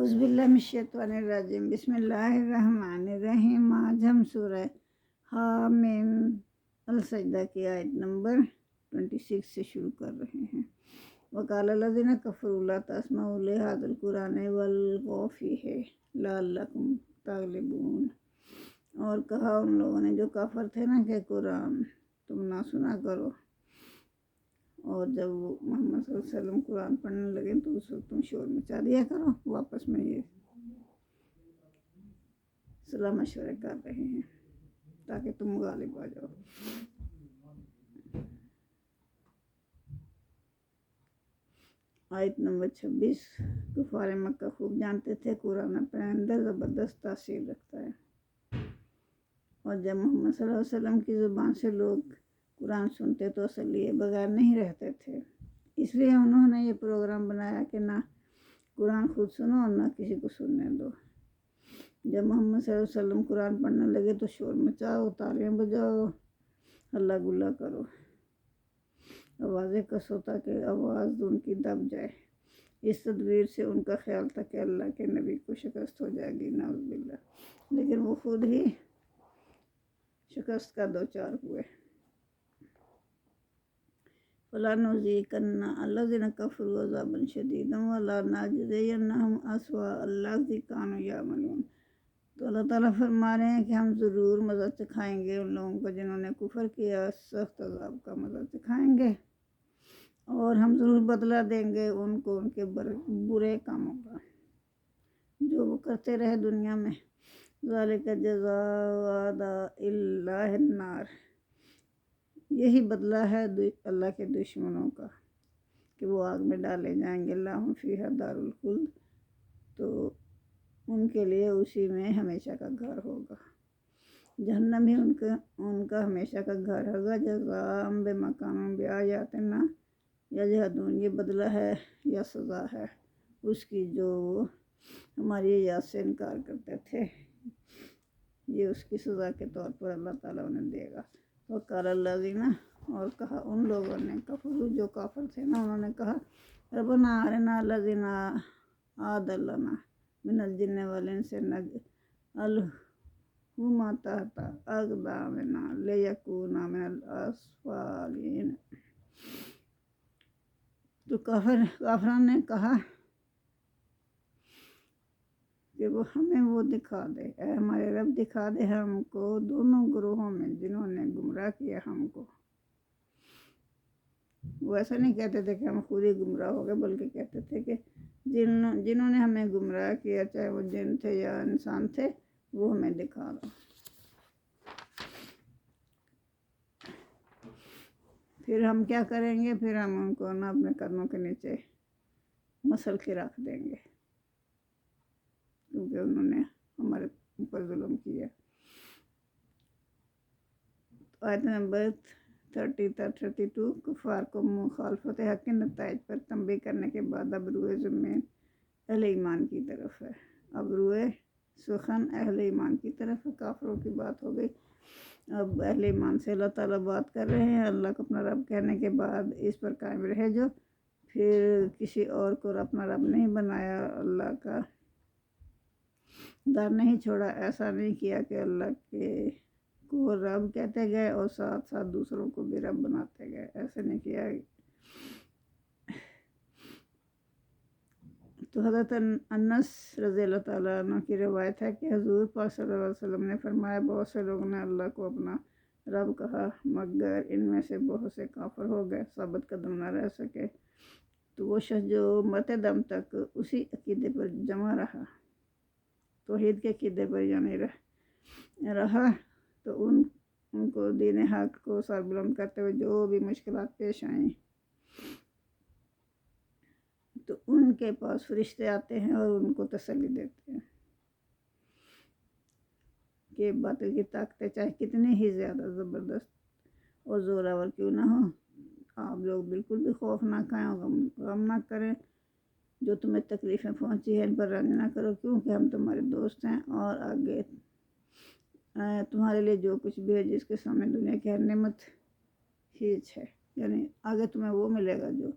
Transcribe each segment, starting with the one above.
اعوذ باللہ من الشیطان الرجیم بسم اللہ الرحمن الرحیم۔ آج ہم سورہ حامیم السجدہ کی آیت نمبر 26 سے شروع کر رہے ہیں۔ وقال الذین کفروا لا تسمعوا لہذا القرآن والغوا فیہ لعلکم تغلبون۔ اور کہا ان لوگوں نے جو کافر تھے نا کہ قرآن تم نہ سنا کرو، اور جب وہ محمد صلی اللہ علیہ وسلم قرآن پڑھنے لگے تو اس وقت تم شور مچا دیا کرو۔ واپس میں یہ صلاح مشورے کر رہے ہیں تاکہ تم غالب آ جاؤ۔ آیت نمبر 26۔ کفار مکہ خوب جانتے تھے قرآن اپنے اندر زبردست تاثیر رکھتا ہے، اور جب محمد صلی اللہ علیہ وسلم کی زبان سے لوگ قرآن سنتے تو اصل لیے بغیر نہیں رہتے تھے۔ اس لیے انہوں نے یہ پروگرام بنایا کہ نہ قرآن خود سنو اور نہ کسی کو سننے دو۔ جب محمد صلی اللہ علیہ وسلم قرآن پڑھنے لگے تو شور مچاؤ، تالیاں بجاؤ، ہلا گلا کرو، آوازیں کسو تاکہ آواز ان کی دب جائے۔ اس تدبیر سے ان کا خیال تھا کہ اللہ کے نبی کو شکست ہو جائے گی، نعوذ باللہ، لیکن وہ خود ہی شکست کا دوچار ہوئے۔ فَلَنُذِيقَنَّ الَّذِينَ كَفَرُوا عَذَابًا شَدِيدًا وَلَنَجْزِيَنَّهُمْ أَسْوَأَ الَّذِي كَانُوا يَعْمَلُونَ۔ تو اللہ تعالیٰ فرما رہے ہیں کہ ہم ضرور مزہ چکھائیں گے ان لوگوں کو جنہوں نے کفر کیا، سخت عذاب کا مزہ چکھائیں گے، اور ہم ضرور بدلہ دیں گے ان کو ان کے برے کاموں کا جو وہ کرتے رہے دنیا میں۔ ذَلِكَ جَزَاءُ أَعْدَاءِ اللَّهِ النَّارِ۔ یہی بدلہ ہے اللہ کے دشمنوں کا کہ وہ آگ میں ڈالے جائیں گے۔ لَهُمْ فِيهَا دَارُ الْخُلْدِ، تو ان کے لیے اسی میں ہمیشہ کا گھر ہوگا۔ جہنم ہی ان کا ہمیشہ کا گھر ہوگا۔ جزاء بما كانوا بآياتنا يجحدون، یہ بدلہ ہے یا سزا ہے اس کی جو ہماری آیات سے انکار کرتے تھے، یہ اس کی سزا کے طور پر اللہ تعالیٰ انہیں دے گا۔ وقال الذین، اور کہا ان لوگوں نے، کفروا جو کافر تھے نا، انہوں نے کہا ربنا ارنا الذین اضلنا من الجن والانس نجعلہما تحت اقدامنا لیکونا من الاسفلین۔ تو کافران نے کہا کہ وہ ہمیں وہ دکھا دے، اے ہمارے رب دکھا دے ہم کو دونوں گروہوں میں جنہوں نے گمراہ کیا ہم کو۔ وہ ایسا نہیں کہتے تھے کہ ہم خود ہی گمراہ ہو گئے، بلکہ کہتے تھے کہ جنہوں نے ہمیں گمراہ کیا، چاہے وہ جن تھے یا انسان تھے، وہ ہمیں دکھا دو۔ پھر ہم کیا کریں گے؟ پھر ہم ان کو نہ اپنے قدموں کے نیچے مسل کے رکھ دیں گے، کیونکہ انہوں نے ہمارے اوپر ظلم کیا۔ آیت نمبر 32۔ کفار کو مخالفت حق کے نتائج پر تنبیہ کرنے کے بعد اب روئے ضمیر اہل ایمان کی طرف ہے۔ اب روئے سخن اہل ایمان کی طرف ہے، کافروں کی بات ہو گئی، اب اہل ایمان سے اللہ تعالیٰ بات کر رہے ہیں۔ اللہ کو اپنا رب کہنے کے بعد اس پر قائم رہے جو پھر کسی اور کو اپنا رب نہیں بنایا، اللہ کا در نہیں چھوڑا، ایسا نہیں کیا کہ اللہ کے کو رب کہتے گئے اور ساتھ ساتھ دوسروں کو بھی رب بناتے گئے، ایسے نہیں کیا۔ تو حضرت انس رضی اللہ تعالیٰ عنہ کی روایت ہے کہ حضور پاک صلی اللہ علیہ وسلم نے فرمایا بہت سے لوگوں نے اللہ کو اپنا رب کہا مگر ان میں سے بہت سے کافر ہو گئے، ثابت قدم نہ رہ سکے۔ تو وہ شخص جو مرتے دم تک اسی عقیدے پر جمع رہا، توحید کے عقیدے پر یعنی رہا، تو ان کو دین حق کو سر بلند کرتے ہوئے جو بھی مشکلات پیش آئیں تو ان کے پاس فرشتے آتے ہیں اور ان کو تسلی دیتے ہیں کہ باطل کی طاقتیں چاہے کتنی ہی زیادہ زبردست اور زوراور کیوں نہ ہو، آپ لوگ بالکل بھی خوف نہ کھائیں اور غم نہ کریں، جو تمہیں تکلیفیں پہنچی ہیں ان پر رنج نہ کرو، کیونکہ ہم تمہارے دوست ہیں، اور آگے تمہارے لیے جو کچھ بھی ہے جس کے سامنے دنیا کی ہر نعمت ہیچ ہے، یعنی آگے تمہیں وہ ملے گا جو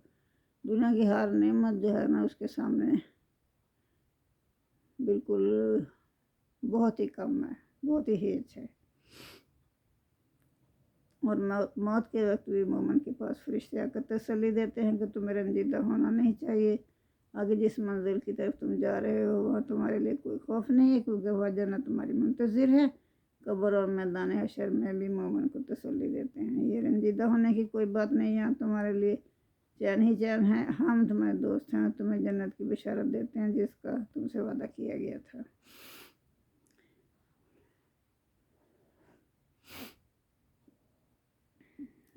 دنیا کی ہر نعمت جو ہے نا اس کے سامنے بالکل بہت ہی کم ہے، بہت ہی ہیچ ہے۔ اور موت کے وقت بھی مومن کے پاس فرشتے آ کر تسلی دیتے ہیں کہ تمہیں رنجیدہ ہونا نہیں چاہیے، آگے جس منزل کی طرف تم جا رہے ہو وہاں تمہارے لیے کوئی خوف نہیں ہے، کیونکہ وہ جنت تمہاری منتظر ہے۔ قبر اور میدان حشر میں بھی مومن کو تسلی دیتے ہیں، یہ رنجیدہ ہونے کی کوئی بات نہیں، یہاں تمہارے لیے چین ہی چین ہے، ہم تمہارے دوست ہیں، تمہیں جنت کی بشارت دیتے ہیں جس کا تم سے وعدہ کیا گیا تھا۔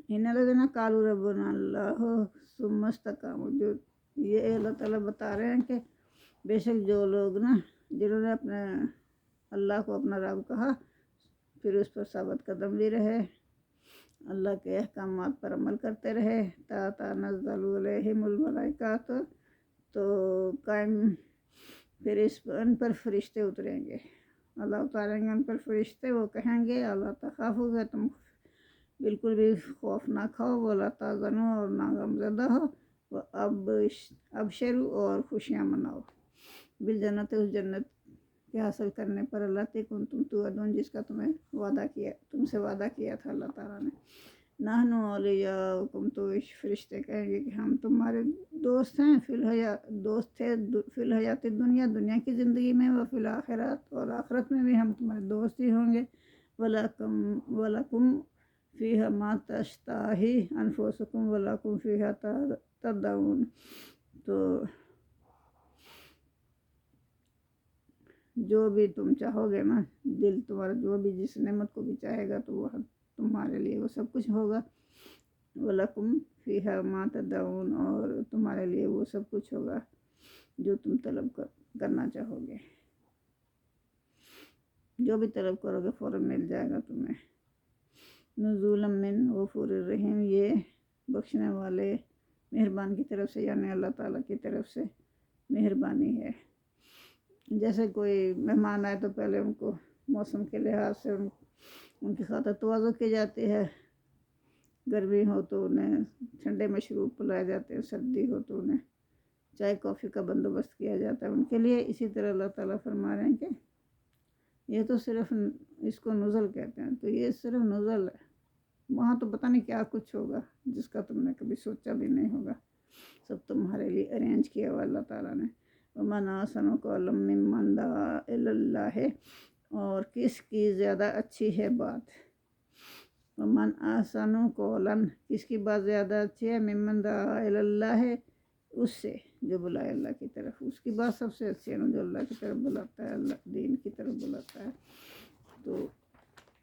ان الذین قالوا ربنا اللہ ثم استقاموا، جو یہ اللہ تعالیٰ بتا رہے ہیں کہ بے شک جو لوگ نا جنہوں نے اپنے اللہ کو اپنا رب کہا پھر اس پر ثابت قدم بھی رہے، اللہ کے احکامات پر عمل کرتے رہے، تنزل علیہم الملائکۃ، تو قائم پھر ان پر فرشتے اتریں گے، اللہ اتاریں گے ان پر فرشتے، وہ کہیں گے اللہ تخافوا، کہ تم بالکل بھی خوف نہ کھاؤ، ولا تحزنوا، اور نہ غمزدہ ہو، ابشروا، اور خوشیاں مناؤ، بالجنت، اس جنت کے حاصل کرنے پر اللہ کنتم توعدون، جس کا تم سے وعدہ کیا تھا اللہ تعالیٰ نے۔ نحن اولیاؤکم، تو فرشتے کہیں گے کہ ہم تمہارے دوست ہیں، دوست تھے فی الحیات دنیا کی زندگی میں، وفی الآخرات، اور آخرت میں بھی ہم تمہارے دوست ہی ہوں گے، وَلَکُمْ فیہا ما تشتہی انفسکم ولکم فیہا تدعون، تو جو بھی تم چاہو گے نا، دل تمہارا جو بھی جس نعمت کو بھی چاہے گا تو وہ تمہارے لیے وہ سب کچھ ہوگا، وَلَکُمْ فیہا ما تدعون، اور تمہارے لیے وہ سب کچھ ہوگا جو تم طلب کرنا چاہو گے، جو بھی طلب کرو گے فوراً مل جائے گا تمہیں۔ نزولا من غفور الرحیم، یہ بخشنے والے مہربان کی طرف سے، یعنی اللہ تعالیٰ کی طرف سے مہربانی ہے۔ جیسے کوئی مہمان آئے تو پہلے ان کو موسم کے لحاظ سے ان کی خاطر تواضع کی جاتی ہے، گرمی ہو تو انہیں ٹھنڈے مشروب پلائے جاتے ہیں، سردی ہو تو انہیں چائے کافی کا بندوبست کیا جاتا ہے ان کے لیے۔ اسی طرح اللہ تعالیٰ فرما رہے ہیں کہ یہ تو صرف اس کو نزل کہتے ہیں، تو یہ صرف نزل ہے، وہاں تو پتہ نہیں کیا کچھ ہوگا جس کا تم نے کبھی سوچا بھی نہیں ہوگا، سب تمہارے لیے ارینج کیا ہوا اللہ تعالیٰ نے۔ وَمَنْ أَحْسَنُ قَوْلًا مِّمَّنْ دَعَا إِلَى اللَّهِ، اور کس کی زیادہ اچھی ہے بات، وَمَنْ أَحْسَنُ قَوْلًا، کس کی بات زیادہ اچھی ہے، مِّمَّنْ دَعَا إِلَى اللَّهِ، اس سے جو بلائے اللہ کی طرف، اس کی بات سب سے اچھی ہے نا، جو اللہ کی طرف بلاتا ہے، اللہ دین کی طرف بلاتا ہے۔ تو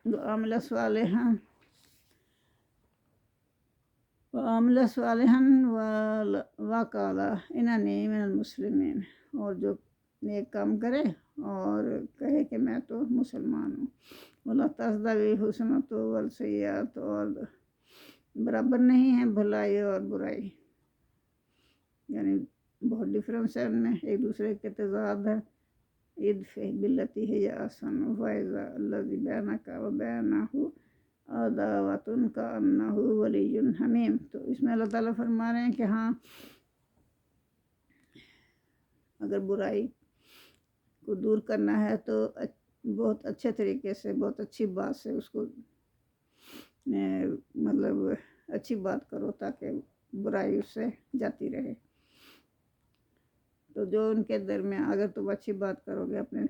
وَعَمِلَ صَالِحًا وَقَالَ إِنَّنِي مِنَ الْمُسْلِمِينَ، اور جو نیک کام کرے اور کہے کہ میں تو مسلمان ہوں۔ وَلَا تَسْتَوِي الْحَسَنَةُ وَالسَّيِّئَةُ، اور برابر نہیں ہے بھلائی اور برائی، یعنی بہت ڈفرینس ہے ان میں، ایک دوسرے کے تضاد ہے۔ ادفع بالتی ہی احسن فاذا الذی بینک وبینہ عداوۃ کأنہ ولی حمیم، تو اس میں اللہ تعالیٰ فرما رہے ہیں کہ ہاں، اگر برائی کو دور کرنا ہے تو بہت اچھے طریقے سے، بہت اچھی بات سے اس کو مطلب اچھی بات کرو تاکہ برائی اس سے جاتی رہے۔ تو جو ان کے درمیان اگر تم اچھی بات کرو گے، اپنے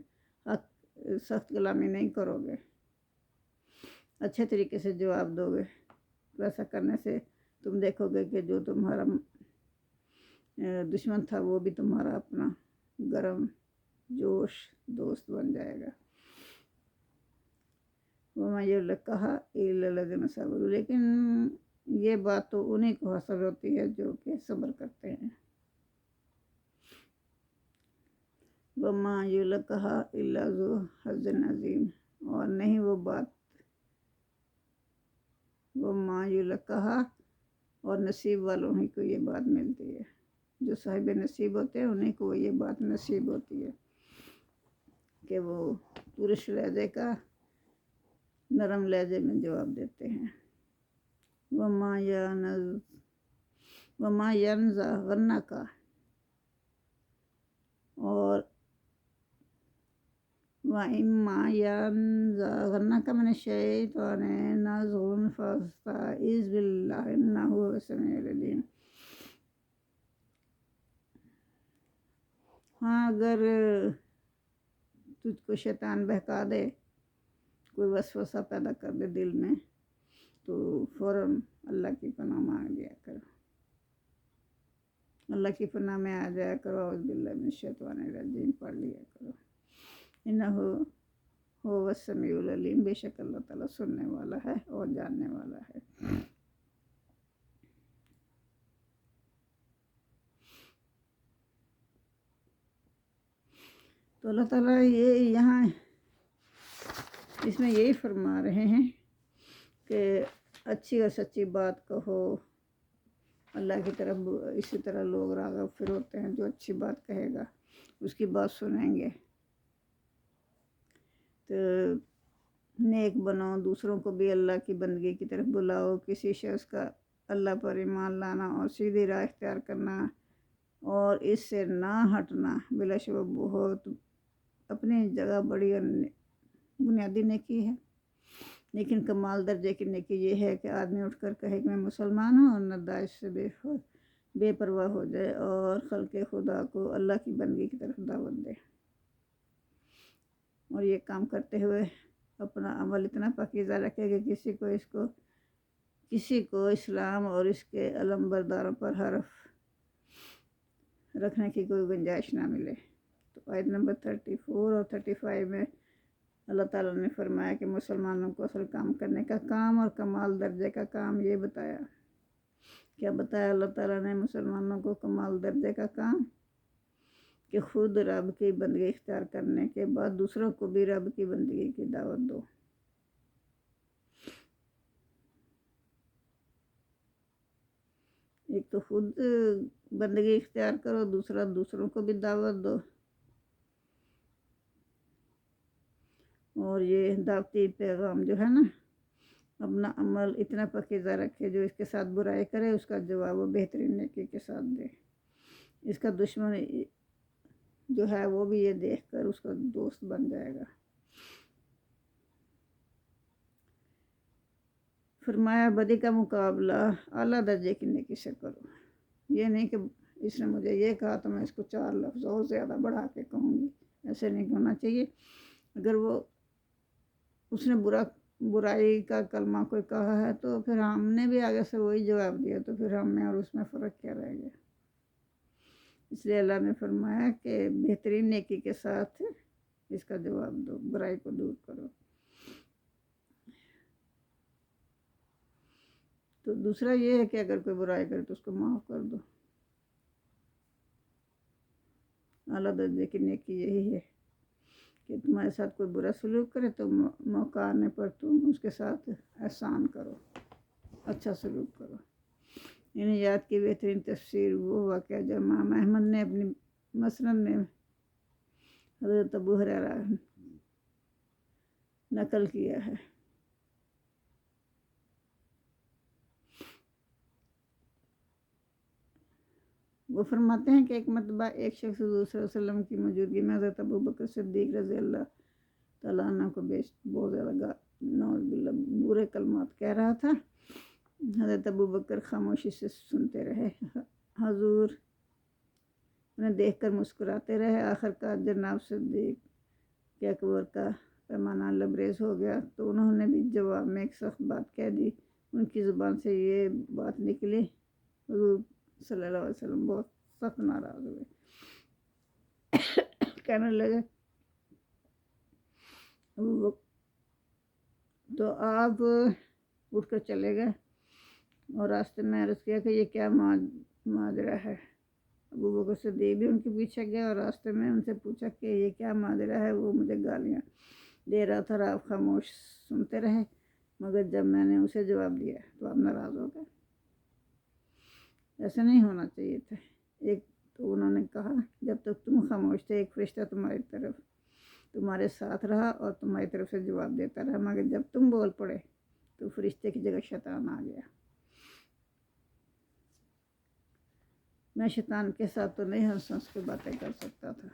حق سخت کلامی نہیں کرو گے، اچھے طریقے سے جواب دو گے، ویسا کرنے سے تم دیکھو گے کہ جو تمہارا دشمن تھا وہ بھی تمہارا اپنا گرم جوش دوست بن جائے گا۔ وَمَا يُلَقَّاهَا إِلَّا الَّذِينَ صَبَرُوا، لیکن یہ بات تو انہیں کو حاصل ہوتی ہے جو کہ صبر کرتے ہیں۔ وَمَا يُلَقَّاهَا إِلَّا ذُو حَظٍّ عَظِيمٍ، اور نہیں وہ بات، وَمَا يُلَقَّاهَا، اور نصیب والوں ہی کو یہ بات ملتی ہے، جو صاحب نصیب ہوتے ہیں انہیں کو یہ بات نصیب ہوتی ہے کہ وہ پورش لہجے کا نرم لہجے میں جواب دیتے ہیں۔ وَمَا يَنزَغَنَّكَ، اور وَإِمَّا يَنزَغَنَّكَ مِنَ الشَّيْطَانِ نَزْغٌ فَاسْتَعِذْ بِاللَّهِ إِنَّهُ هُوَ السَّمِيعُ الْعَلِيمُ۔ ہاں اگر تجھ کو شیطان بہکا دے، کوئی وسوسہ پیدا کر دے دل میں، تو فوراً اللہ کی پناہ مانگ لیا کرو، اللہ کی پناہ میں آ جایا کرو، اعوذ باللہ من الشیطان الرجیم پڑھ لیا کرو۔ انہ هو السمیع العلیم، بے شک اللہ تعالیٰ سننے والا ہے اور جاننے والا ہے۔ تو اللہ تعالیٰ یہ یہاں اس میں یہی فرما رہے ہیں کہ اچھی اور سچی بات کہو اللہ کی طرف۔ اسی طرح لوگ راغب پھر ہوتے ہیں، جو اچھی بات کہے گا اس کی بات سنیں گے۔ تو نیک بنو، دوسروں کو بھی اللہ کی بندگی کی طرف بلاؤ، کسی شخص کا اللہ پر ایمان لانا اور سیدھی راہ اختیار کرنا اور اس سے نہ ہٹنا بلا شبہ بہت اپنی جگہ بڑی اور بنیادی نیکی ہے۔ لیکن کمال درجے کی نیکی یہ ہے کہ آدمی اٹھ کر کہے کہ میں مسلمان ہوں اور نہ داعش سے بے پرواہ ہو جائے اور خلق خدا کو اللہ کی بندگی کی طرف دعوت دے، اور یہ کام کرتے ہوئے اپنا عمل اتنا پاکیزہ رکھے کہ کسی کو اسلام اور اس کے علم برداروں پر حرف رکھنے کی کوئی گنجائش نہ ملے۔ تو آیت نمبر 34 اور 35 میں اللہ تعالیٰ نے فرمایا کہ مسلمانوں کو اصل کام کرنے کا کام اور کمال درجے کا کام یہ بتایا۔ کیا بتایا اللہ تعالیٰ نے مسلمانوں کو؟ کمال درجے کا کام کہ خود رب کی بندگی اختیار کرنے کے بعد دوسروں کو بھی رب کی بندگی کی دعوت دو۔ ایک تو خود بندگی اختیار کرو، دوسروں کو بھی دعوت دو، اور یہ دعوتی پیغام جو ہے نا، اپنا عمل اتنا پاکیزہ رکھے جو اس کے ساتھ برائی کرے اس کا جواب وہ بہترین نیکی کے ساتھ دے۔ اس کا دشمن جو ہے وہ بھی یہ دیکھ کر اس کا دوست بن جائے گا۔ فرمایا بدی کا مقابلہ اعلیٰ درجے کی نیکی سے کرو۔ یہ نہیں کہ اس نے مجھے یہ کہا تو میں اس کو 4 لفظ اور زیادہ بڑھا کے کہوں گی، ایسے نہیں ہونا چاہیے۔ اگر اس نے برائی کا کلمہ کوئی کہا ہے تو پھر ہم نے بھی آگے سے وہی جواب دیا، تو پھر ہم میں اور اس میں فرق کیا رہ گیا؟ اس لیے اللہ نے فرمایا کہ بہترین نیکی کے ساتھ اس کا جواب دو، برائی کو دور کرو۔ تو دوسرا یہ ہے کہ اگر کوئی برائی کرے تو اس کو معاف کر دو۔ اعلیٰ درجے کی نیکی یہی ہے کہ تمہارے ساتھ کوئی برا سلوک کرے تو موقع آنے پر تم اس کے ساتھ احسان کرو، اچھا سلوک کرو۔ ان آیات کی بہترین تفسیر وہ واقعہ جو امام احمد نے اپنی مسند میں حضرت ابو ہریرہ نقل کیا ہے۔ وہ فرماتے ہیں کہ ایک مرتبہ ایک شخص حضور صلی اللہ علیہ وسلم کی موجودگی میں حضرت ابو بکر صدیق رضی اللہ تعالیٰ عنہ کو بہت زیادہ نعوذ باللہ برے کلمات کہہ رہا تھا۔ حضرت ابو بکر خاموشی سے سنتے رہے، حضور انہیں دیکھ کر مسکراتے رہے۔ آخرکار جناب صدیق کے اکبر کا پیمانہ لبریز ہو گیا تو انہوں نے بھی جواب میں ایک سخت بات کہہ دی۔ ان کی زبان سے یہ بات نکلی، حضور صلی اللہ علیہ وسلم بہت سخت ناراض ہوئے، کہنے لگے تو آپ اٹھ کر چلے گئے اور راستے میں عرض کیا کہ یہ کیا ماجرا ہے۔ ابو بکر صدیق بھی ان کے پیچھے گئے اور راستے میں ان سے پوچھا کہ یہ کیا ماجرا ہے۔ وہ مجھے گالیاں دے رہا تھا اور آپ خاموش سنتے رہے، مگر جب میں نے اسے جواب دیا تو آپ ناراض ہو گئے۔ ایسا نہیں ہونا چاہیے تھا۔ ایک تو انہوں نے کہا جب تک تم خاموش تھے ایک فرشتہ تمہارے ساتھ رہا اور تمہاری طرف سے جواب دیتا رہا، مگر جب تم بول پڑے تو فرشتے کی جگہ شیطان آ گیا۔ میں شیطان کے ساتھ تو نہیں ہنس کے باتیں کر سکتا تھا۔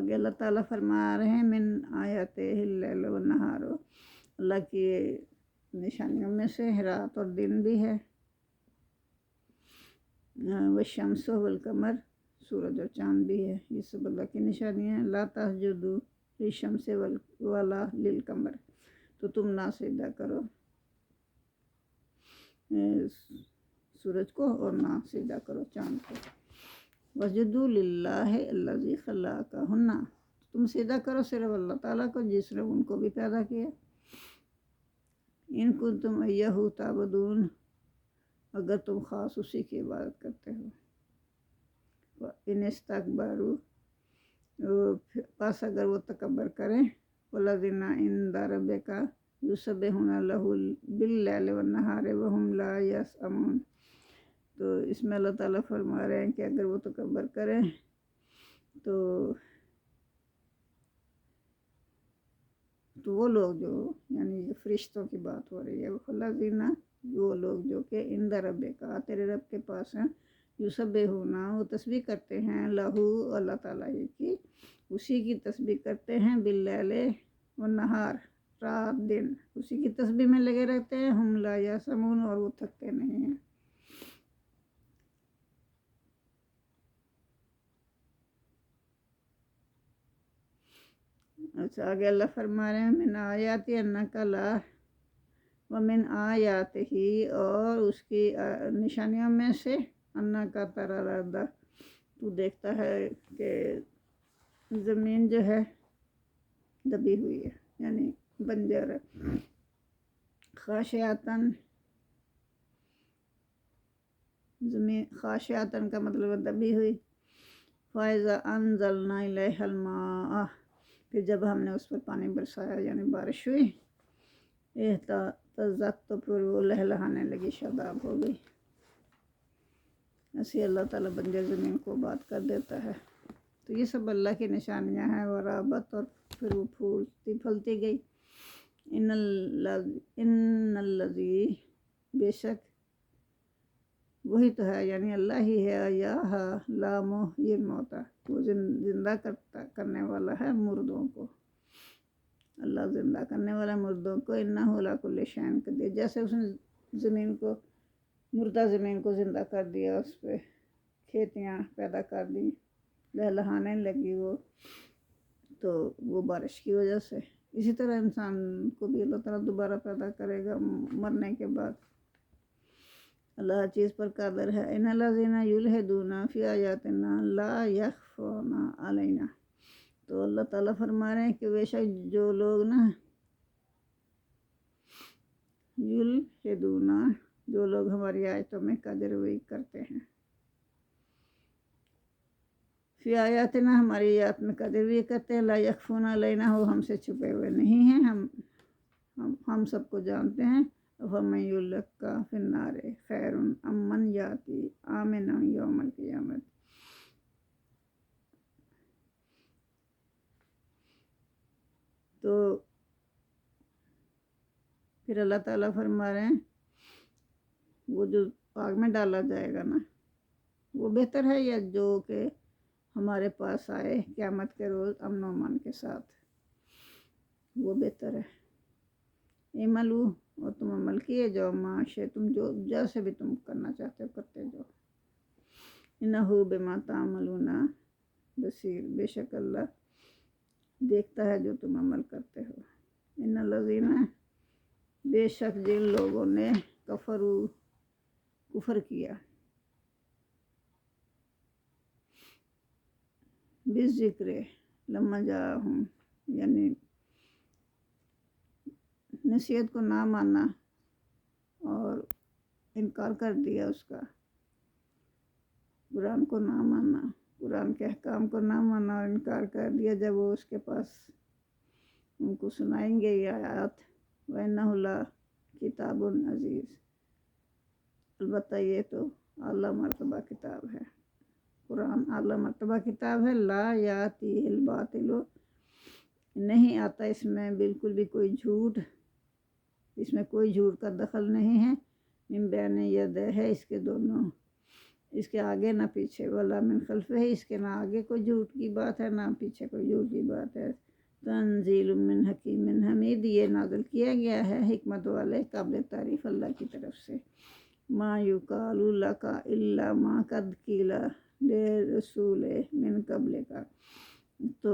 آگے اللہ تعالیٰ فرما رہے ہیں من آیات اللیل والنہار، اللہ کی نشانیوں میں سے رات اور دن بھی ہے، والشمس والقمر، سورج اور چاند بھی ہے، یہ سب اللہ کی نشانیاں ہیں۔ لا تسجدوا للشمس ولا للقمر، تو تم نہ سجدہ کرو سورج کو اور نہ سجدہ کرو چاند کو۔ وسجدوا للہ الذی خلقہن، تم سجدہ کرو صرف اللہ تعالیٰ کو جس نے ان کو بھی پیدا کیا۔ ان کنتم ایہ تعبدون، اگر تم خاص اسی کی عبادت کرتے ہو۔ ان استکبروا، پس اگر وہ تکبر کریں، والذین عند ربک یسبحون لہ باللیل والنہار وہم لا یسأمون، تو اس میں اللہ تعالیٰ فرما رہے ہیں کہ اگر وہ تکبر کریں تو وہ لوگ جو، یعنی فرشتوں کی بات ہو رہی ہے، والذین، وہ لوگ جو کہ عند ربک، تیرے رب کے پاس ہیں، یسبحون، وہ تسبیح کرتے ہیں، لہو، اللہ تعالیٰ ہی کی، اسی کی تسبیح کرتے ہیں، باللیل والنہار، رات دن اسی کی تسبیح میں لگے رہتے ہیں، ہم لا یسأمون، اور وہ تھکتے نہیں ہیں۔ اچھا آگے اللہ فرما رہے ہیں من آیاتی انک لا، ومن آیاتہ، اور اس کی نشانیوں میں سے انک تری الارض، تو دیکھتا ہے کہ زمین جو ہے دبی ہوئی ہے، یعنی بنجر ہے، خاشعتاً، زمین خاشعتاً کا مطلب ہے دبی ہوئی، فَإِذَا أَنزَلْنَا إِلَيْهَا الْمَاءَ، پھر جب ہم نے اس پر پانی برسایا یعنی بارش ہوئی، اہتزت، تو پھر وہ لہلہانے لگی، شاداب ہو گئی۔ ایسے اللہ تعالیٰ بنجر زمین کو آباد کر دیتا ہے۔ تو یہ سب اللہ کی نشانیاں ہیں، ورابت، اور پھر وہ پھولتی پھلتی گئی۔ ان الذی، بے شک وہی تو ہے، یعنی اللہ ہی ہے، یہاں لا محیی الموتیٰ، وہ زندہ کرنے والا ہے مردوں کو، اللہ زندہ کرنے والا مردوں کو، انہ علی کل شیء قدیر، جیسے اس نے زمین کو، مردہ زمین کو زندہ کر دیا، اس پہ کھیتیاں پیدا کر دی، لہلہانے لگی وہ، تو وہ بارش کی وجہ سے، اسی طرح انسان کو بھی اللہ تعالیٰ دوبارہ پیدا کرے گا مرنے کے بعد۔ اللہ ہر چیز پر قادر ہے۔ ان الذین یلحدون فی آیاتنا لا یخفون علینا، تو اللہ تعالیٰ فرما رہے ہیں کہ بے شک جو لوگ نا یلحدون، جو لوگ ہماری آیتوں میں قدر ہوئی کرتے ہیں، فی آیاتنا، ہماری آیات میں قدر ہوئی کرتے ہیں، لا یخفون علینا، وہ ہم سے چھپے ہوئے نہیں ہیں، ہم سب کو جانتے ہیں۔ فَمَن یُلْقَىٰ فِی النَّارِ خَیْرٌ أَم مَّن یَأْتِی آمِنًا یَوْمَ الْقِیامَۃِ، تو پھر اللہ تعالیٰ فرما رہے ہیں وہ جو آگ میں ڈالا جائے گا نا، وہ بہتر ہے یا جو کہ ہمارے پاس آئے قیامت کے روز امن و امان کے ساتھ، وہ بہتر ہے۔ اعملوا، اور تم عمل کیے جاؤ، معاشے تم، جو جیسے بھی تم کرنا چاہتے ہو کرتے جاؤ، انہ بما تعملون بصیر، بے شک اللہ دیکھتا ہے جو تم عمل کرتے ہو۔ ان الذین، بے شک جن لوگوں نے کفر کیا، بالذکر لما جاءہم، یعنی نصیحت کو نہ مانا اور انکار کر دیا اس کا، قرآن کو نہ مانا، قرآن کے احکام کو نہ مانا اور انکار کر دیا جب وہ اس کے پاس ان کو سنائیں گے یہ آیات، وَإِنَّهُ لَكِتَابٌ عزیز، البتہ یہ تو اعلیٰ مرتبہ کتاب ہے، قرآن اعلیٰ مرتبہ کتاب ہے، لا یأتیہ الباطل، نہیں آتا اس میں بالکل بھی کوئی جھوٹ، اس میں کوئی جھوٹ کا دخل نہیں ہے، من بین یدیہ، اس کے دونوں اس کے آگے نہ پیچھے، ولا من خلفہ ہے، اس کے نہ آگے کوئی جھوٹ کی بات ہے نہ پیچھے کوئی جھوٹ کی بات ہے۔ تنزیل من حکیم حمید، یہ نازل کیا گیا ہے حکمت والے قابل تعریف اللہ کی طرف سے۔ ما یقال لک الا ما قد قیل للرسول من قبلک، تو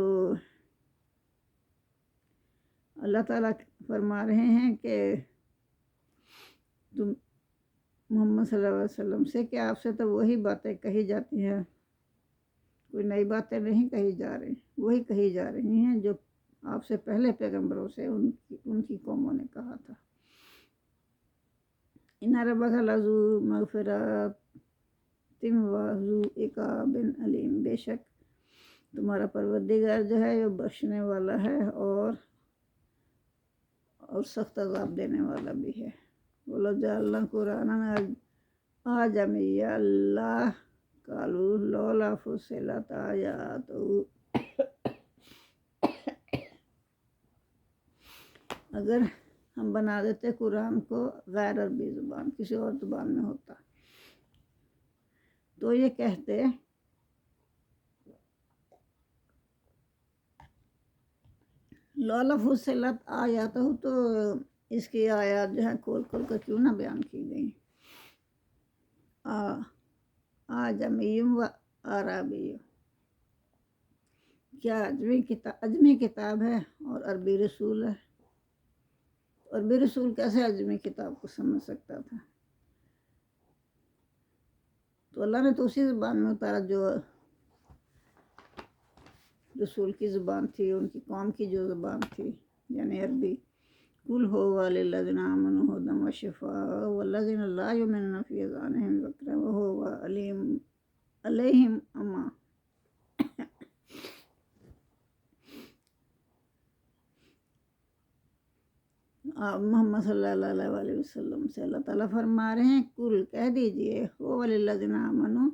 اللہ تعالیٰ فرما رہے ہیں کہ تم محمد صلی اللہ علیہ وسلم سے کہ آپ سے تو وہی باتیں کہی جاتی ہیں، کوئی نئی باتیں نہیں کہی جا رہی، وہی کہی جا رہی ہیں جو آپ سے پہلے پیغمبروں سے ان کی قوموں نے کہا تھا۔ ان ربک لذو مغفرات وذو عقاب علیم، بے شک تمہارا پروردگار جو ہے وہ بخشنے والا ہے اور سخت عذاب دینے والا بھی ہے۔ بولو جعلنا قرآن اعجمی اللہ قالوا لولا فصلت آیاتہ، اگر ہم بنا دیتے قرآن کو غیر عربی زبان، کسی اور زبان میں ہوتا تو یہ کہتے لولا فصلت آیاتہ، تو اس کی آیات جو ہے کھول کھول کر کیوں نہ بیان کی گئی۔ اعجمی و عربی، کیا اجمی کتاب ہے اور عربی رسول ہے؟ عربی رسول کیسے اجمی کتاب کو سمجھ سکتا تھا؟ تو اللہ نے تو اسی زبان میں اتارا جو رسول کی زبان تھی، ان کی قوم کی جو زبان تھی، یعنی عربی۔ قل هو للذین آمنوا ھدی وشفاء والذین لا یؤمنون فی آذانہم وقر وہو علیہم عمی۔ آپ محمد صلی اللہ علیہ وسلم سے اللہ تعالیٰ فرما رہے ہیں قل، کہہ دیجئے، هو للذین آمنوا،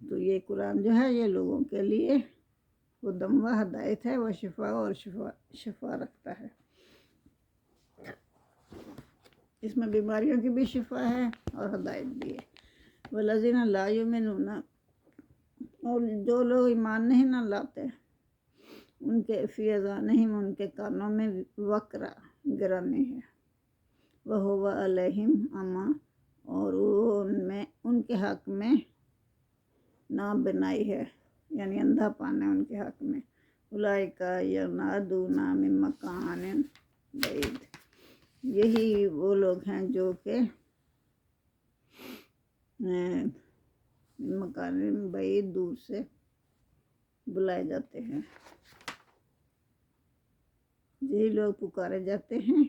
تو یہ قرآن جو ہے یہ لوگوں کے لیے ہدی و ہدایت ہے، وہ شفا اور شفا رکھتا ہے۔ اس میں بیماریوں کی بھی شفا ہے اور ہدایت بھی ہے۔ والذین لا یؤمنون، اور جو لوگ ایمان نہیں نہ لاتے، ان کے فی اذانہم، ان کے کانوں میں وقرا، گرانی ہے، وہو علیہم عمی، اور ان کے حق میں نابینائی ہے، یعنی اندھا پان ہے ان کے حق میں۔ اولئک ینادون من مکان بعید، یہی وہ لوگ ہیں جو کہ مکان بعید، دور سے بلائے جاتے ہیں، یہی لوگ پکارے جاتے ہیں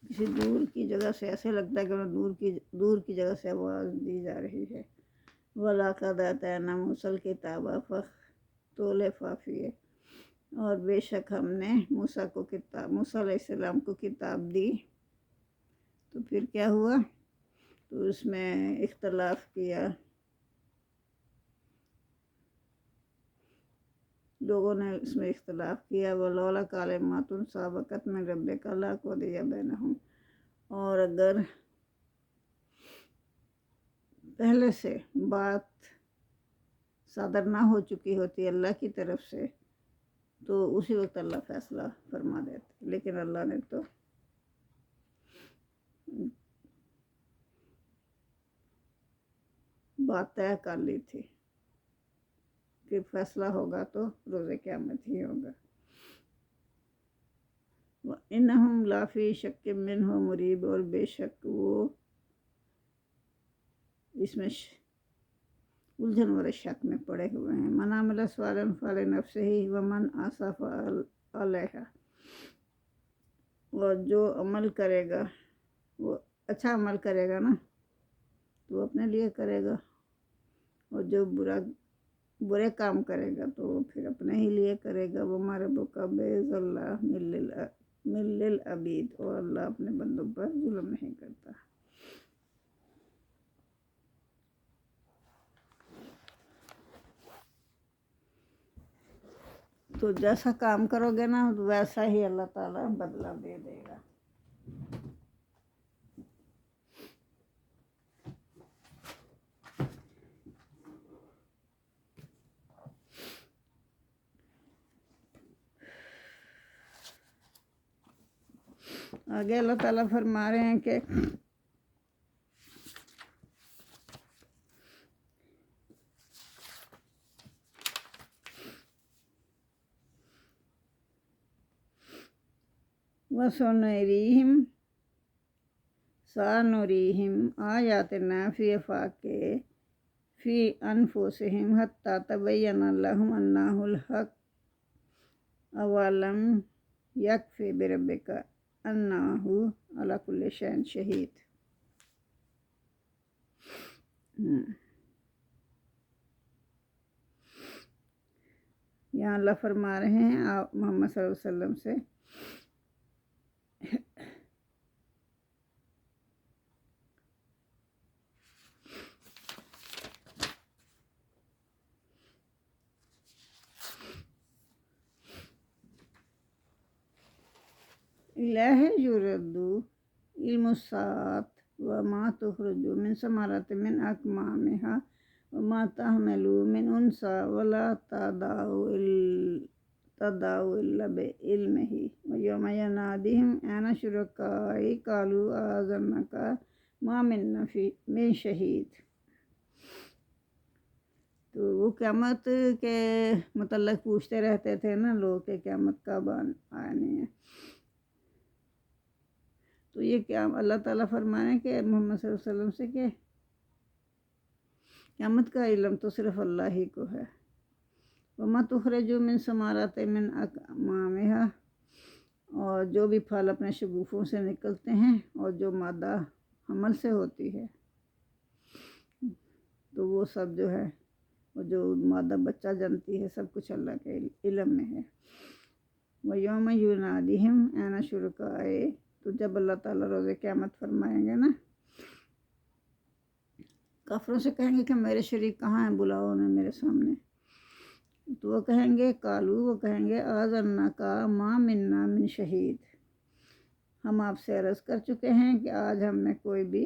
کسی دور کی جگہ سے، ایسے لگتا ہے کہ دور کی جگہ سے آواز دی جا رہی ہے۔ وَلَقَدْ آتَيْنَا مُوسَىٰ الْكِتَابَ فَاخْتَلَفَ فِيهِ، اور بے شک ہم نے موسیٰ علیہ السلام کو کتاب دی، تو پھر کیا ہوا؟ تو اس میں اختلاف کیا، لوگوں نے اس میں اختلاف کیا۔ وَلَوْلَا كَلِمَةٌ سَبَقَتْ مِن رَّبِّكَ لَقُضِيَ بَيْنَهُمْ، اور اگر پہلے سے بات صادر نہ ہو چکی ہوتی اللہ کی طرف سے تو اسی وقت اللہ فیصلہ فرما دیتے، لیکن اللہ نے تو بات طے کر لی تھی کہ فیصلہ ہوگا تو روز قیامت ہی ہوگا۔ وَإِنَّهُمْ لَفِي شَكٍّ مِّنْهُ مُرِيبٍ، اور بے شک وہ اس میں الجھن اور شک میں پڑے ہوئے ہیں۔ من عمل صالحا فلنفسہ ومن اساء فعلیہا، اور جو عمل کرے گا، وہ اچھا عمل کرے گا نا تو وہ اپنے لیے کرے گا، اور جو برے کام کرے گا تو وہ پھر اپنے ہی لیے کرے گا۔ وما ربک بظلام للعبید، اور اللہ اپنے بندوں پر ظلم نہیں کرتا۔ تو جیسا کام کرو گے نا ویسا ہی اللہ تعالیٰ بدلہ دے دے گا۔ آگے اللہ تعالیٰ فرما رہے ہیں کہ سَنُرِيهِمْ آيَاتِنَا فِي آفَاقِ فِي أَنفُسِهِمْ حَتَّى تَبَيَّنَ لَهُمْ أَنَّهُ الْحَقُّ أَوَلَمْ يَكْفِ بِرَبِّكَ أَنَّهُ عَلَى كُلِّ شَيْءٍ شَهِيدٌ۔ یہاں اللہ فرما رہے ہیں آپ محمد صلی اللہ علیہ وسلم سے الہ یردو علم الساعۃ وما تخرج من ثمرۃ من اکمامها وما تحمل من انثى ولا تضع الا بعلمه ويوم يناديهم اين شركائي قالوا آذناك ما منا من شہید۔ تو وہ قیامت کے متعلق پوچھتے رہتے تھے نا لوگ کہ قیامت کب آنی ہے۔ تو یہ کیا اللہ تعالیٰ فرمائیں کہ محمد صلی اللہ علیہ وسلم سے کہ قیامت کا علم تو صرف اللہ ہی کو ہے۔ وَمَا تُخْرَجُ مِن ثَمَرَاتٍ مِّنْ أَكْمَامِهَا، اور جو بھی پھل اپنے شگوفوں سے نکلتے ہیں اور جو مادہ حمل سے ہوتی ہے تو وہ سب جو ہے وہ جو مادہ بچہ جنتی ہے سب کچھ اللہ کے علم میں ہے۔ وَيَوْمَ يُنَادِيهِمْ أَيْنَ شُرَكَائِي، تو جب اللہ تعالیٰ روز قیامت فرمائیں گے نا، کافروں سے کہیں گے کہ میرے شریک کہاں ہیں، بلاؤ انہیں میرے سامنے۔ تو وہ کہیں گے وہ کہیں گے آذناک ما منا من شہید، ہم آپ سے عرض کر چکے ہیں کہ آج ہم میں کوئی بھی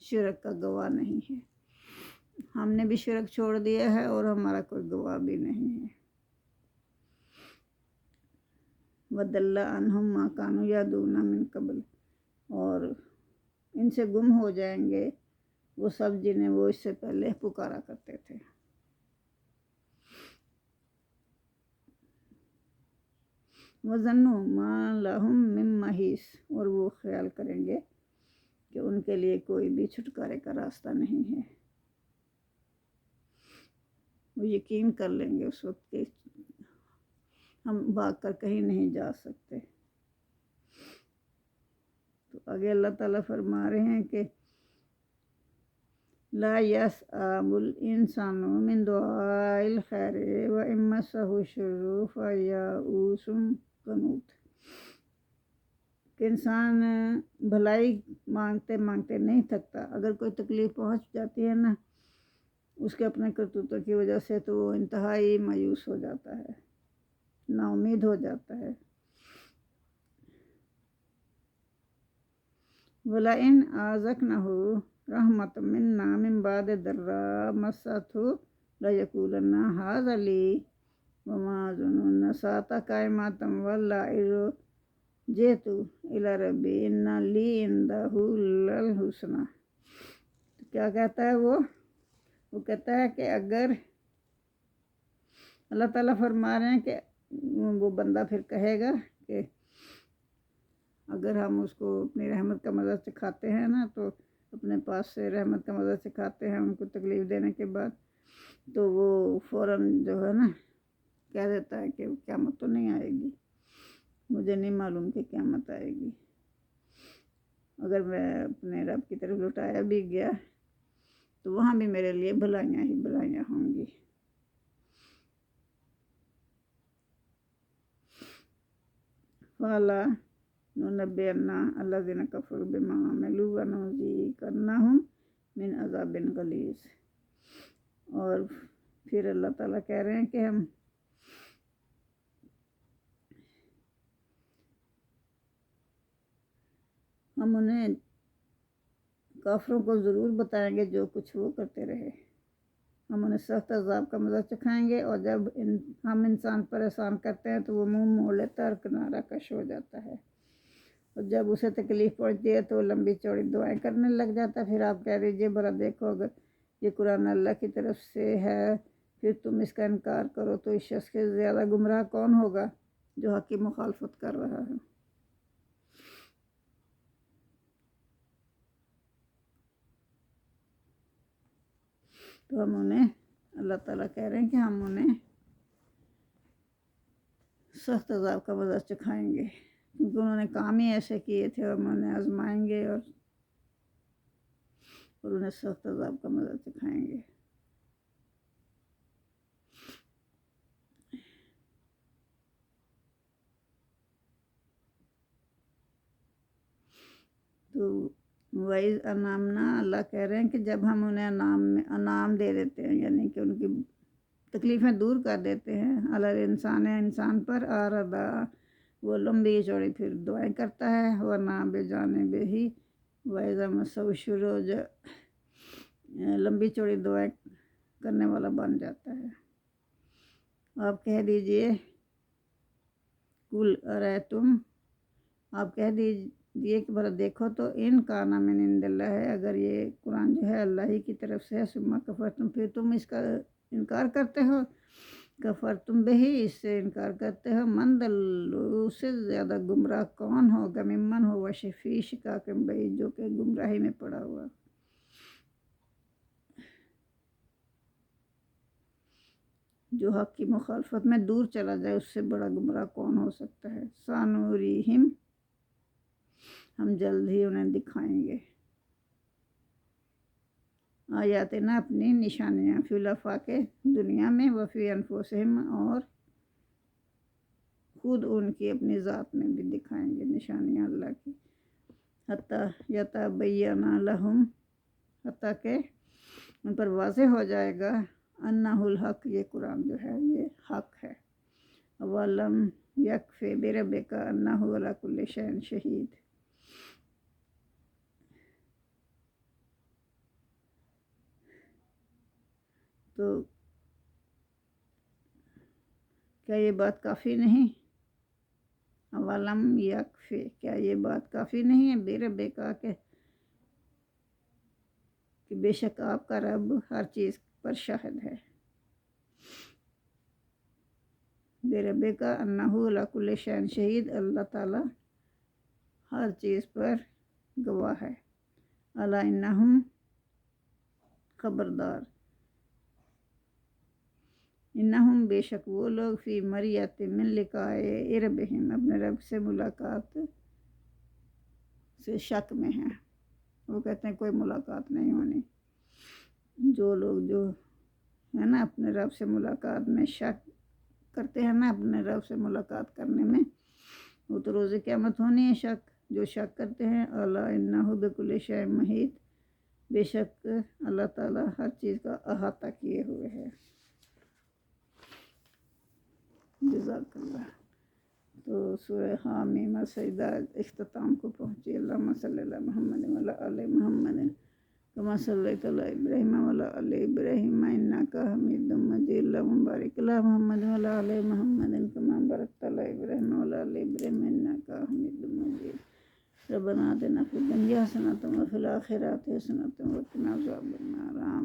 شرک کا گواہ نہیں ہے، ہم نے بھی شرک چھوڑ دیا ہے اور ہمارا کوئی گواہ بھی نہیں ہے۔ وَضَلَّ عَنْهُمْ مَا كَانُوا يَدْعُونَ مِن قَبْلُ، اور ان سے گم ہو جائیں گے وہ سب جنہیں وہ اس سے پہلے پکارا کرتے تھے۔ وَظَنُّوا مَا لَهُم مِّن مَّحِيصٍ، اور وہ خیال کریں گے کہ ان کے لیے کوئی بھی چھٹکارے کا راستہ نہیں ہے۔ وہ یقین کر لیں گے اس وقت کہ ہم بھاگ کر کہیں نہیں جا سکتے۔ تو آگے اللہ تعالیٰ فرما رہے ہیں کہ لا يسأم الإنسان من دعاء الخير وإن مسه الشر فيئوس قنوط، کہ انسان بھلائی مانگتے مانگتے نہیں تھکتا، اگر کوئی تکلیف پہنچ جاتی ہے نا اس کے اپنے کرتوتوں کی وجہ سے تو وہ انتہائی مایوس ہو جاتا ہے، نا امید ہو جاتا ہے۔ وَلَئِنْ أَذَقْنَاهُ رَحْمَةً مِنَّا مِنْ بَعْدِ ضَرَّاءٍ مَسَّتْهُ لَيَقُولَنَّ هَذَا لِي وَمَا أَظُنُّ السَّاعَةَ قَائِمَةً وَلَئِن رَجَعْتُ إِلَىٰ رَبِّي إِنَّ لِي عِندَهُ لَلْحُسْنَىٰ۔ تو کیا کہتا ہے وہ کہتا ہے کہ اگر اللہ تعالیٰ فرما رہے ہیں کہ وہ بندہ پھر کہے گا کہ اگر ہم اس کو اپنی رحمت کا مزہ چکھاتے ہیں نا، تو اپنے پاس سے رحمت کا مزہ چکھاتے ہیں ان کو تکلیف دینے کے بعد، تو وہ فوراً جو ہے نا کہہ دیتا ہے کہ قیامت تو نہیں آئے گی، مجھے نہیں معلوم کہ قیامت آئے گی، اگر میں اپنے رب کی طرف لوٹایا بھی گیا تو وہاں بھی میرے لیے بھلائیاں ہی بھلائیاں ہوں گی۔ فَلَا نُنَبِّئَنَّ الَّذِينَ كَفَرُوا بِمَا عَمِلُوا وَنُذِيقَنَّهُم مِّنْ عَذَابٍ غَلِيظٍ۔ اور پھر اللہ تعالیٰ کہہ رہے ہیں کہ ہم انہیں کافروں کو ضرور بتائیں گے جو کچھ وہ کرتے رہے، ہم انہیں سخت عذاب کا مزہ چکھائیں گے، اور جب ہم انسان پر احسان کرتے ہیں تو وہ منہ موڑ لیتا ہے اور کنارہ کش ہو جاتا ہے۔ اور جب اسے تکلیف پہنچتی ہے تو وہ لمبی چوڑی دعائیں کرنے لگ جاتا ہے۔ پھر آپ کہہ دیجئے بھلا دیکھو اگر یہ قرآن اللہ کی طرف سے ہے پھر تم اس کا انکار کرو تو اس شخص کے زیادہ گمراہ کون ہوگا جو حق کی مخالفت کر رہا ہے۔ تو ہم انہیں اللہ تعالیٰ کہہ رہے ہیں کہ ہم انہیں سخت عذاب کا مزہ چکھائیں گے کیونکہ انہوں نے کام ہی ایسے کیے تھے، اور ہم انہیں آزمائیں گے اور انہیں سخت عذاب کا مزہ چکھائیں گے۔ تو وَإِذْ أَنْعَمْنَا، اللہ کہہ رہے ہیں کہ جب ہم انہیں انعام دے دیتے ہیں، یعنی کہ ان کی تکلیفیں دور کر دیتے ہیں، علی انسان پر آردا، وہ لمبی چوڑی پھر دعائیں کرتا ہے، ورنہ بے جانب ہی وَإِذَا مَسَّهُ الشَّرُّ، لمبی چوڑی دعائیں کرنے والا بن جاتا ہے۔ آپ کہہ دیجئے قُلْ أَرَأَيْتُمْ، آپ کہہ دیجئے کہ بھلا دیکھو تو ان کان من عند اللہ ہے، اگر یہ قرآن جو ہے اللہ ہی کی طرف سے ہے، ثم کفرتم، پھر تم اس کا انکار کرتے ہو، کفرتم بہ، اس سے انکار کرتے ہو، من ضل، اس سے زیادہ گمراہ کون ہوگا، ممن ہو فی شقاق بعید، جو کہ گمراہی میں پڑا ہوا۔ جو حق کی مخالفت میں دور چلا جائے اس سے بڑا گمراہ کون ہو سکتا ہے۔ سانوریہم، ہم جلد ہی انہیں دکھائیں گے، آیاتنا، اپنی نشانیاں، فی الآفاق، دنیا میں، وفی انفسہم، اور خود ان کی اپنی ذات میں بھی دکھائیں گے نشانیاں اللہ کی، حتیٰ یتبین لہم، حتیٰ کہ ان پر واضح ہو جائے گا، انہ الحق، یہ قرآن جو ہے یہ حق ہے، ولم یکف بربک انہ علی کل شیء شہید۔ تو کیا یہ بات کافی نہیں، ولم یکف، کیا یہ بات کافی نہیں ہے، بربک، کہ بے شک آپ کا رب ہر چیز پر شاہد ہے، بربک انہ علی کل شیء شہید، اللہ تعالیٰ ہر چیز پر گواہ ہے، الا انہم، خبردار، انہم، بے شک وہ لوگ، فی مریۃ من لقاء ربہم، اپنے رب سے ملاقات سے شک میں ہیں، وہ کہتے ہیں کوئی ملاقات نہیں ہونی۔ جو لوگ جو ہے نا اپنے رب سے ملاقات میں شک کرتے ہیں نا، اپنے رب سے ملاقات کرنے میں، وہ تو روز قیامت ہونی ہے شک، جو شک کرتے ہیں، الا انہ بکل شیء محیط، بے شک اللہ تعالیٰ ہر چیز کا احاطہ کیے ہوئے ہے۔ جزاک اللہ۔ تو سورہ حامیم السجدہ اختتام کو پہنچی۔ اللہم صلی علی محمد وعلی آل محمد کما صلیت علی ابراہیم وعلی آل ابراہیم انک حمید مجید، اللہم بارک علی محمد وعلی آل محمد کما بارکت علی ابراہیم وعلی آل ابراہیم انک حمید مجید، ربنا آتنا فی الدنیا حسنۃ وفی الآخرۃ حسنۃ وقنا عذاب النار۔